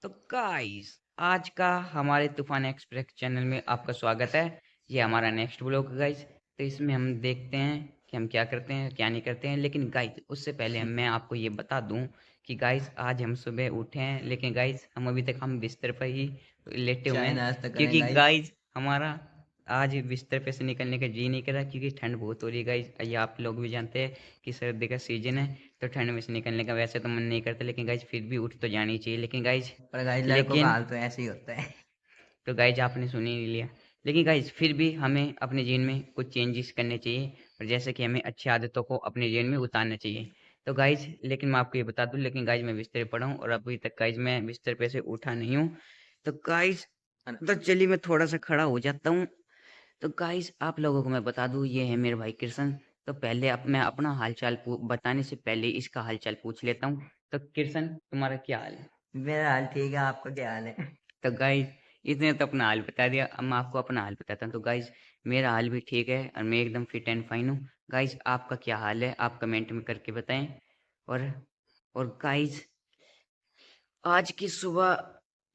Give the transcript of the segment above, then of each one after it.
तो गाइस आज का हमारे तूफान एक्सप्रेस चैनल में आपका स्वागत है। ये हमारा नेक्स्ट ब्लॉग है गाइस। तो इसमें हम देखते हैं कि हम क्या करते हैं क्या नहीं करते हैं। लेकिन गाइस उससे पहले मैं आपको ये बता दूं कि गाइस आज हम सुबह उठे हैं, लेकिन गाइस हम अभी तक बिस्तर पर ही लेटे हुए चाय हैं। नाश्ता करें क्योंकि गाइस। गाइस हमारा आज बिस्तर पे से निकलने का जी नहीं कर रहा, क्योंकि ठंड बहुत हो रही है गाइस। ये आप लोग भी जानते हैं कि सर्दी का सीजन है, तो ठंड में से निकलने का वैसे तो मन नहीं करता, लेकिन गाइज फिर भी उठ तो जानी चाहिए। लेकिन गाइज पर गाइस लड़कों का लेकिन हाल तो ऐसे ही होता है। तो गाइज आपने सुन ही नहीं लिया। लेकिन गाइज फिर भी हमें अपने जीवन में कुछ चेंजेस करने चाहिए, और जैसे कि हमें अच्छी आदतों को अपने जीवन में उतारना चाहिए। तो गाइज लेकिन मैं आपको ये बता दूं, लेकिन गाइज मैं बिस्तर पे पड़ा हूँ और अभी तक गाइज मैं बिस्तर पे से उठा नहीं हूँ। तो गाइज है ना? तो चलिए मैं थोड़ा सा खड़ा हो जाता हूँ। तो गाइस आप लोगों को मैं बता दूं, ये है मेरे भाई कृष्ण। तो पहले अब मैं अपना हालचाल बताने से पहले इसका हालचाल पूछ लेता हूँ। तो कृष्ण तुम्हारा क्या हाल है? मेरा हाल ठीक है, आपका क्या हाल है? तो गाइस इसने तो अपना हाल बता दिया, अब मैं आपको अपना हाल बताता हूँ। तो गाइस मेरा हाल भी ठीक है और मैं एकदम फिट एंड फाइन हूँ। गाइस आपका क्या हाल है, आप कमेंट में करके बताएं। और गाइस आज की सुबह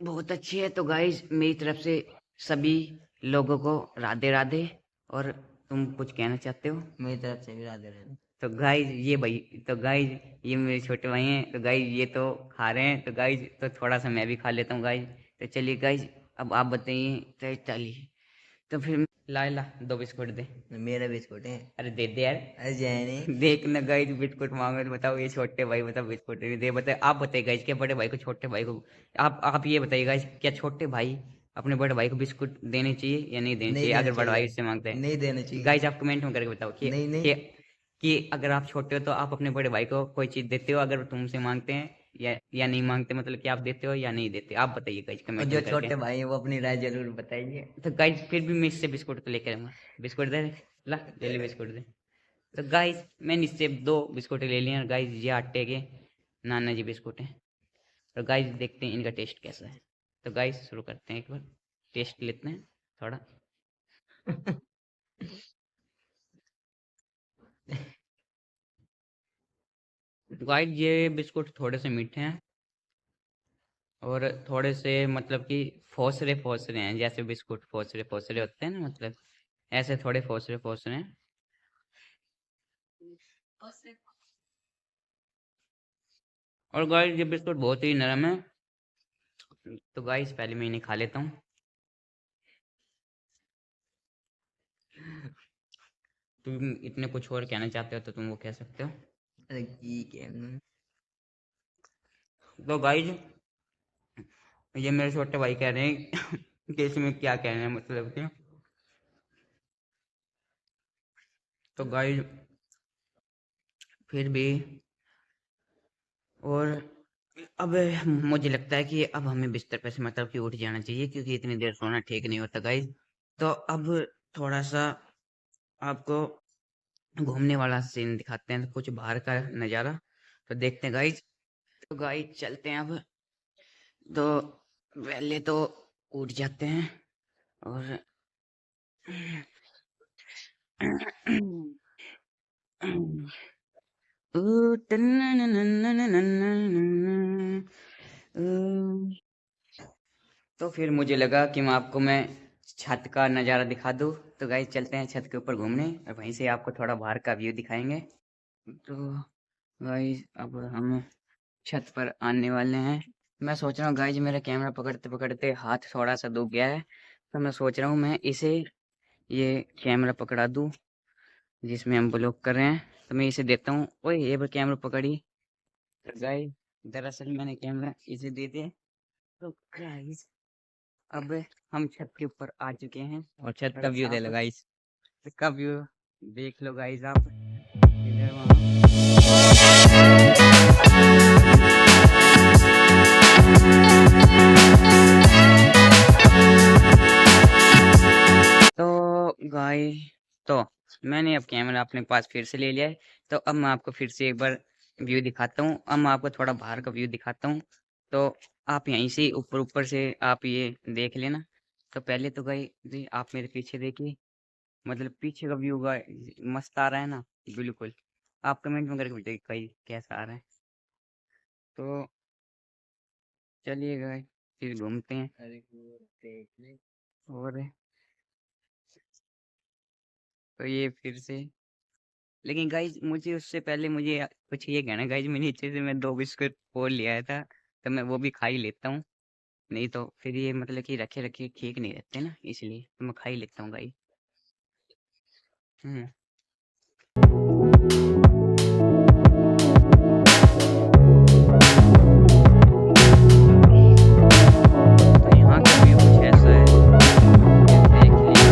बहुत अच्छी है। तो गाइस मेरी तरफ से सभी लोगों को राधे राधे। और तुम कुछ कहना चाहते हो? मेरी तरफ से भी राधे राधे। तो गाइज ये भाई, तो गाइज ये मेरे छोटे भाई हैं। तो गाइज ये तो खा रहे हैं, तो गाइज तो थोड़ा सा मैं भी खा लेता हूँ गाइज। तो चलिए गाइज अब आप बताइए। तो चलिए तो फिर ला ला 2 बिस्कुट दे। मेरा बिस्कुट है। अरे दे दे यार। अरे जैनी। देख ना गाइज बिस्कुट मांगे तो बताओ, ये छोटे भाई बताओ बिस्कुट नहीं दे। बताए आप बताइए गाइज, क्या बड़े भाई को छोटे भाई को आप ये बताइए गाइज, क्या छोटे भाई अपने बड़े भाई को बिस्कुट देने चाहिए या नहीं देने नहीं चाहिए, देना अगर बड़ा चाहिए भाई गाइस। उससे मांगते नहीं देना हैं? चाहिए। गाइज आप कमेंट में करके बताओ कि नहीं नहीं। कि कि अगर आप छोटे हो तो आप अपने बड़े भाई को कोई चीज देते हो अगर तुमसे मांगते हैं, या नहीं मांगते, मतलब कि आप देते हो या नहीं देते? आप बताइए गाइज और कमेंट जो में करके। छोटे भाई हैं वो अपनी राय जरूर बताइए। तो गाइज फिर भी मैं इससे बिस्कुट तो लेकर आऊंगा। बिस्कुट दे दे। ला ले ले बिस्कुट दे। तो गाइस मैंने इससे 2 बिस्कुट ले लिए, और गाइस ये आटे के नाना जी बिस्कुट हैं। और गाइस देखते हैं इनका टेस्ट कैसा है। तो गाइस शुरू करते हैं, एक बार टेस्ट लेते हैं थोड़ा। गाइस ये बिस्कुट थोड़े से मीठे हैं, और थोड़े से मतलब कि फोसरे फोसरे हैं, जैसे बिस्कुट फोसरे फोसरे होते हैं ना, मतलब ऐसे थोड़े फोसरे फोसरे हैं। और गाइस ये बिस्कुट बहुत ही नरम है। तो गाइस पहले मैं इन्हें खा लेता हूँ। तुम इतने कुछ और कहना चाहते हो तो तुम वो कह सकते हो। अरे ठीक है। तो गाइस ये मेरे छोटे भाई कह रहे हैं कि इसमें क्या कहना है, मतलब कि तो गाइस फिर भी, और अब मुझे लगता है कि अब हमें बिस्तर पे से मतलब कि उठ जाना चाहिए, क्योंकि इतनी देर सोना ठीक नहीं होता गाइस। तो अब थोड़ा सा आपको घूमने वाला सीन दिखाते हैं, तो कुछ बाहर का नज़ारा तो देखते हैं गाइस। तो गाइस चलते हैं अब। तो पहले तो उठ जाते हैं, और तो फिर मुझे लगा कि मैं छत का नज़ारा दिखा दूँ। तो गाइस चलते हैं छत के ऊपर घूमने, और वहीं से आपको थोड़ा बाहर का व्यू दिखाएंगे। तो गाइस अब हम छत पर आने वाले हैं। मैं सोच रहा हूँ गाइस, मेरा कैमरा पकड़ते पकड़ते हाथ थोड़ा सा दुख गया है। तो मैं सोच रहा हूँ मैं इसे ये कैमरा पकड़ा दूँ जिसमें हम ब्लॉग कर रहे हैं। तो मैं इसे देता हूँ। ओए ये कैमरा पकड़ी। तो गाइस दरअसल मैंने कैमरा इसे दे दिया। तो गाइस अब हम छत के ऊपर आ चुके हैं, और छत का व्यू दे लो गाइस। छत का व्यू देख लो गाइस आप, इधर वहाँ। तो गाइस तो मैंने अब कैमरा अपने पास फिर से ले लिया है। तो अब मैं आपको फिर से एक बार व्यू दिखाता हूँ। अब मैं आपको थोड़ा बाहर का व्यू दिखाता हूँ। तो आप यहीं से ऊपर ऊपर से आप ये देख लेना। तो पहले तो गाइस जी आप मेरे पीछे देखिए, मतलब पीछे का व्यू का मस्त आ रहा है ना? बिल्कुल। आप कमेंट में करके बताइए गाइस कैसा आ रहा है। तो चलिए गाइस फिर घूमते हैं। अरे वो देख ले। और तो ये फिर से, लेकिन गाइज मुझे उससे पहले मुझे कुछ ये कहना गाइज, मैं नीचे से मैं 2 बिस्कुट फोड़ लिया आया था, तो मैं वो भी खा ही लेता हूँ। नहीं तो फिर ये मतलब कि रखे रखे ठीक नहीं रहते ना, इसलिए तो मैं खा ही लेता हूँ गाइज। हम्म। तो यहाँ का व्यू कुछ ऐसा है, ये देख लिया।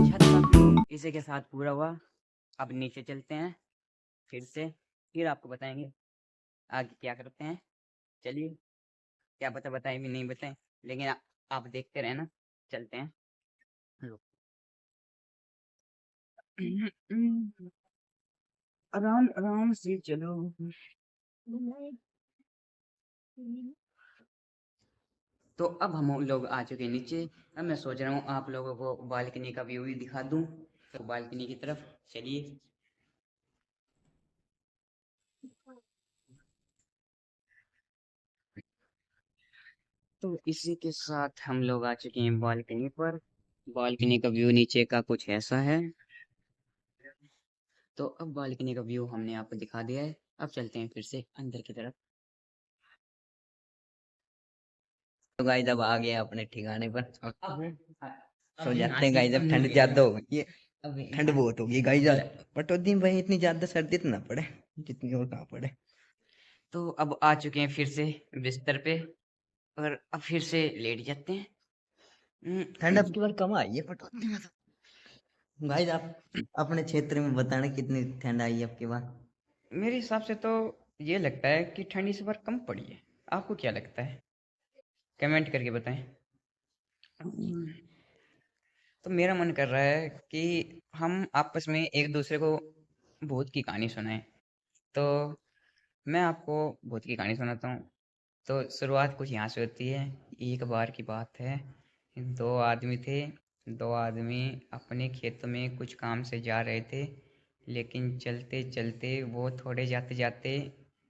छत का व्यू इसी के साथ पूरा हुआ। अब नीचे चलते हैं फिर से, फिर आपको बताएंगे आगे क्या करते हैं। चलिए, क्या पता बताएं भी नहीं बताएं, लेकिन आप देखते रहना, चलते हैं। रुक। आराम आराम से चलो। तो अब हम लोग आ चुके हैं नीचे। अब मैं सोच रहा हूँ आप लोगों को बालकनी का व्यू भी दिखा दूं, तो बालकनी की तरफ चलिए। तो इसी के साथ हम लोग आ चुके हैं बालकनी पर। बालकनी का व्यू नीचे का कुछ ऐसा है। तो अब बालकनी का व्यू हमने आपको दिखा दिया है, अब चलते हैं फिर से अंदर की तरफ। तो गाइस अब आ गए अपने ठिकाने पर। अब सो अब जाते यहाँ हैं से गाइस, अब हम ठंड लोग ज्यादा हो गई है। अब ठंड यहाँ बहुत होगी गाइस ल- यार, बट उस दिन भाई इतनी ज्यादा सर्दी तो ना पड़े जितनी और कहाँ पड़े। तो अब आ चुके हैं फिर से बिस्तर पे, और अब फिर से लेट जाते हैं। ठंड अब की बार कम आई है, बट उतनी में तो गाइस आप अपने क्षेत्र में बताना कितनी ठंड आई है अब की बार। मेरे हिसाब से तो ये लगता है कि ठंड इस बार कम पड़ी है। आपको क्या लगता है? कमेंट करके बताएं। तो मेरा मन कर रहा है कि हम आपस में एक दूसरे को भूत की कहानी सुनाएं। तो मैं आपको भूत की कहानी सुनाता हूँ। तो शुरुआत कुछ यहाँ से होती है। एक बार की बात है, दो आदमी थे। दो आदमी अपने खेत में कुछ काम से जा रहे थे, लेकिन चलते चलते वो थोड़े जाते जाते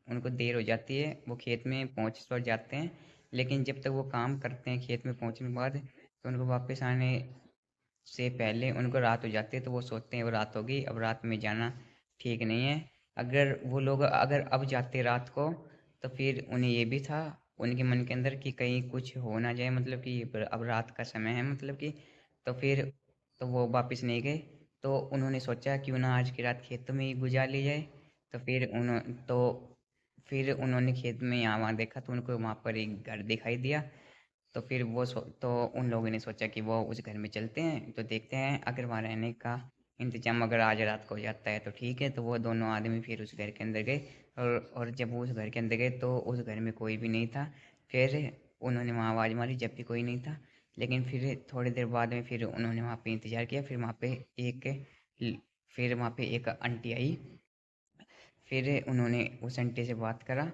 उनको देर हो जाती है। वो खेत में पहुँच तो जाते हैं, लेकिन जब तक वो काम करते हैं खेत में पहुँचने के बाद, तो उनको वापस आने से पहले उनको रात हो जाती है। तो वो सोचते हैं वो रात होगी, अब रात में जाना ठीक नहीं है। अगर वो लोग अगर अब जाते रात को, तो फिर उन्हें ये भी था उनके मन के अंदर कि कहीं कुछ हो ना जाए, मतलब कि अब रात का समय है, मतलब कि तो फिर तो वो वापस नहीं गए। तो उन्होंने सोचा क्यों ना आज की रात खेतों में ही गुजार ली जाए। तो फिर उन्होंने खेत में यहाँ वहाँ देखा, तो उनको वहाँ पर एक घर दिखाई दिया। तो फिर तो उन लोगों ने सोचा कि वो उस घर में चलते हैं, तो देखते हैं अगर वहाँ रहने का इंतजाम अगर आज रात को हो जाता है तो ठीक है। तो वो दोनों आदमी फिर उस घर के अंदर गए, और जब वो उस घर के अंदर गए तो उस घर में कोई भी नहीं था। फिर उन्होंने वहाँ आवाज़ मारी, जब भी कोई नहीं था। लेकिन फिर थोड़ी देर बाद में फिर उन्होंने वहाँ पे इंतज़ार किया। एक फिर वहाँ पे एक आंटी आई। फिर उन्होंने उस आंटी से बात करा।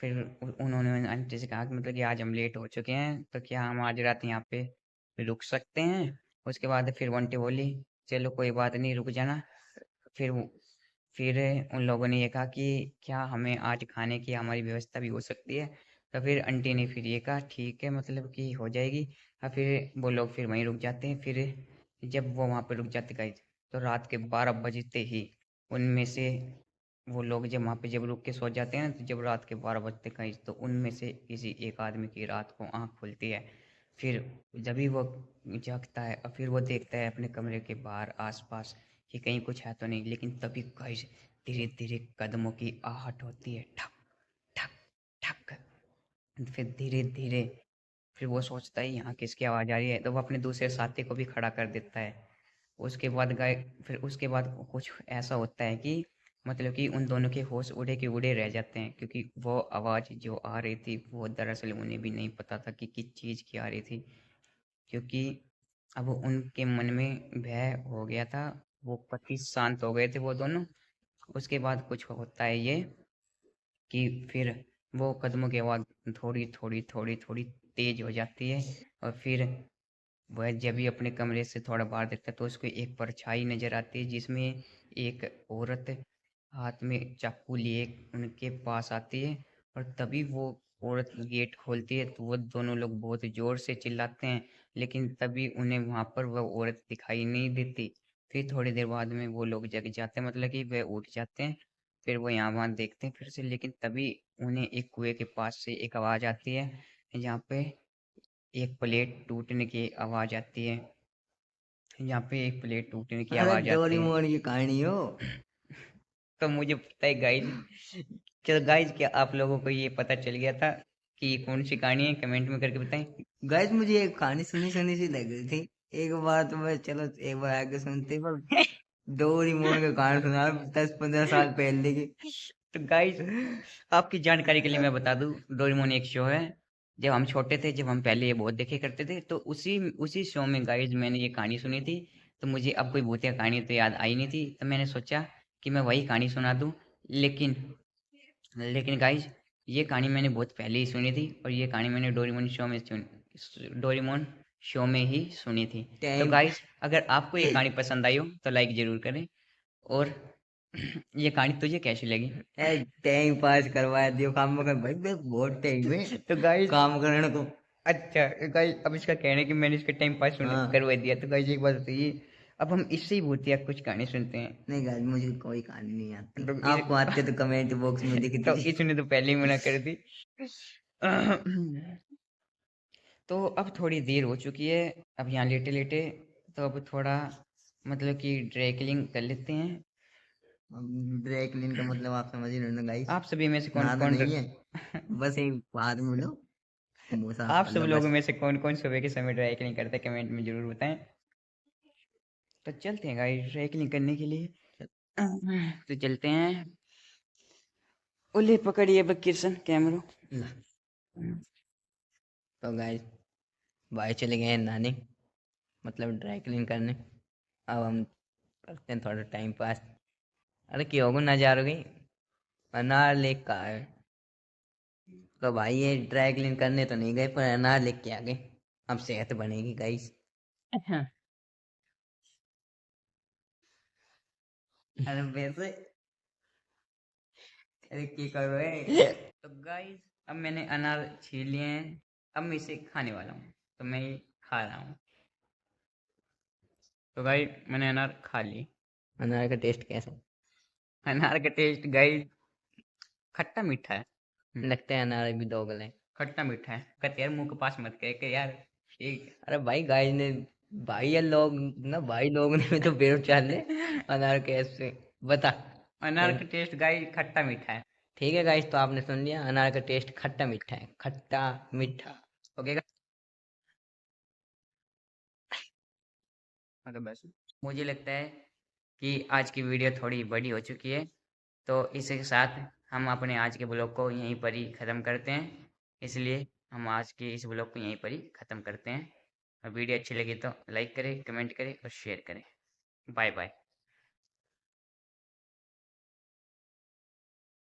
फिर उन्होंने आंटी से कहा कि मतलब कि आज हम लेट हो चुके हैं, तो क्या हम आज रात यहाँ पे रुक सकते हैं? उसके बाद फिर वो आंटी बोली चलो कोई बात नहीं, रुक जाना। फिर फिर उन लोगों ने ये कहा कि क्या हमें आज खाने की हमारी व्यवस्था भी हो सकती है? तो फिर आंटी ने फिर ये कहा ठीक है, मतलब कि हो जाएगी। और फिर वो लोग फिर वहीं रुक जाते हैं। फिर जब वो वहाँ पे रुक जाते गाइस, तो रात के 12 बजते ही उनमें से वो लोग जब वहाँ पे जब रुक के सो जाते हैं ना, तो जब रात के 12 बजते कहीं, तो उनमें से किसी एक आदमी की रात को आँख खुलती है। फिर जब भी वो जागता है, और फिर वो देखता है अपने कमरे के बाहर आसपास कि कहीं कुछ है तो नहीं। लेकिन तभी गाइस धीरे धीरे कदमों की आहट होती है, ठक ठक ठक। फिर धीरे धीरे फिर वो सोचता है यहाँ किसकी आवाज़ आ रही है, तो वो अपने दूसरे साथी को भी खड़ा कर देता है। उसके बाद गाय फिर उसके बाद कुछ ऐसा होता है कि मतलब कि उन दोनों के होश उड़े के उड़े रह जाते हैं, क्योंकि वो आवाज़ जो आ रही थी वो दरअसल उन्हें भी नहीं पता था कि किस चीज़ की आ रही थी, क्योंकि अब उनके मन में भय हो गया था। वो पति शांत हो गए थे वो दोनों। उसके बाद कुछ होता है ये कि फिर वो कदमों की आवाज़ थोड़ी थोड़ी थोड़ी थोड़ी तेज हो जाती है, और फिर वह जब भी अपने कमरे से थोड़ा बाहर देखता है तो उसको एक परछाई नजर आती है, जिसमें एक औरत हाथ में चाकू लिए उनके पास आती है। और तभी वो औरत गेट खोलती है तो वो दोनों लोग बहुत जोर से चिल्लाते हैं, लेकिन तभी उन्हें वहां पर वह औरत दिखाई नहीं देती। फिर थोड़ी देर बाद में वो लोग जग जाते हैं, मतलब कि वह उठ जाते हैं। फिर वो यहाँ वहाँ देखते हैं फिर से, लेकिन तभी उन्हें एक कुएं के पास से एक आवाज आती है, जहाँ पे एक प्लेट टूटने की आवाज आती है। यहाँ पे एक प्लेट टूटने की अरे आवाज आती है। डोरेमोन की कहानी हो। तो मुझे पता है गाइज। चलो गाइज, क्या आप लोगों को ये पता चल गया था कि ये कौन सी कहानी है? कमेंट में करके बताएं। गाइस मुझे एक कहानी सुनी सुनी सी लग रही थी। एक बार तो मैं चलो एक बार आगे सुनते पर डोरेमोन का कहानी सुना 10-15 साल पहले की। तो गाइज, आपकी जानकारी के लिए मैं बता दूं, डोरेमोन एक शो है। जब हम छोटे थे, जब हम पहले ये बहुत देखे करते थे, तो उसी उसी शो में गाइज मैंने ये कहानी सुनी थी। तो मुझे अब कोई भूतिया कहानी तो याद आई नहीं थी, तो मैंने सोचा कि मैं वही कहानी सुना दूं। लेकिन लेकिन गाइज, ये कहानी मैंने बहुत पहले ही सुनी थी, और ये कहानी मैंने डोरेमोन शो में ही सुनी थी। तो टाइम गाइज, अगर आपको ये कहानी पसंद आई हो तो लाइक जरूर करें। और ये कहानी तुझे कैसी लगी? टाइम पास करवा दियो काम में भाई मैं बहुत टाइम में तो गाइज, काम करने को। अच्छा गाइज, अब इसका कहना है कि मैंने इसका टाइम पास हाँ करवा दिया। तो गाइज एक बात बताइए, अब हम इससे ही भूतिया कुछ कहानी सुनते हैं। नहीं गाइस मुझे कोई कहानी नहीं आती। तो आपको आते तो कमेंट बॉक्स में दिख तो दीजिए। इसने तो पहले ही मना कर दी। तो अब थोड़ी देर हो चुकी है, अब यहाँ लेटे लेटे, तो अब थोड़ा मतलब कि ड्राई क्लीन कर लेते हैं। ड्राई क्लीन का मतलब आप समझ ही रहे हो ना गाइस। आप सभी में से कौन नहाना कौन नहीं है, बस एक बात में लो मुंह साफ आप कर सब लो लोगों बस। में से कौन कौन सुबह के समय ड्राई क्लीन करते हैं, कमेंट में जरूर बताएं। तो चलते हैं गाइस ड्राई क्लीन करने के लिए। तो चलते हैं। ओले पकड़िए किशन कैमरा। ला, तो गाइस भाई चले गए हैं नहाने, मतलब ड्राई क्लीन करने। अब हम करते हैं थोड़ा टाइम पास। अरे क्यों होगो नजारो गई अनार लेक का है। तो भाई ये ड्राई क्लीन करने तो नहीं गए पर अनार लेके आ गए। अब सेहत बनेगी गाइस। अच्छा। अरे वैसे अरे की कर रहे हैं? तो गाइस, अब मैंने अनार छील लिए हैं। अब मैं इसे खाने वाला हूँ, तो मैं ये खा रहा हूँ। तो गाइस, मैंने अनार खा ली। अनार का टेस्ट कैसा अनार का टेस्ट गाइस खट्टा मीठा है। है? लगता है अनार अभी दोगले हैं। खट्टा मीठा है। कहते यार मुंह के पास मत कह के यार। ठीक। अरे भाई गाइस ने भाई ये लोग ना भाई लोग ने तो बेरो चाल ले अनार कैसे बता। अनार का टेस्ट गाइस खट्टा मीठा है। ठीक है गाइस तो आपने सुन लिया अनार का टेस्ट खट्टा मीठा है, खट्टा मीठा। ओके। मतलब बस मुझे लगता है कि आज की वीडियो थोड़ी बड़ी हो चुकी है, तो इसके साथ हम अपने आज के ब्लॉग को यहीं पर ही ख़त्म करते हैं। इसलिए हम आज के इस ब्लॉग को यहीं पर ही ख़त्म करते हैं। और वीडियो अच्छी लगी तो लाइक करें, कमेंट करें और शेयर करें। Bye bye.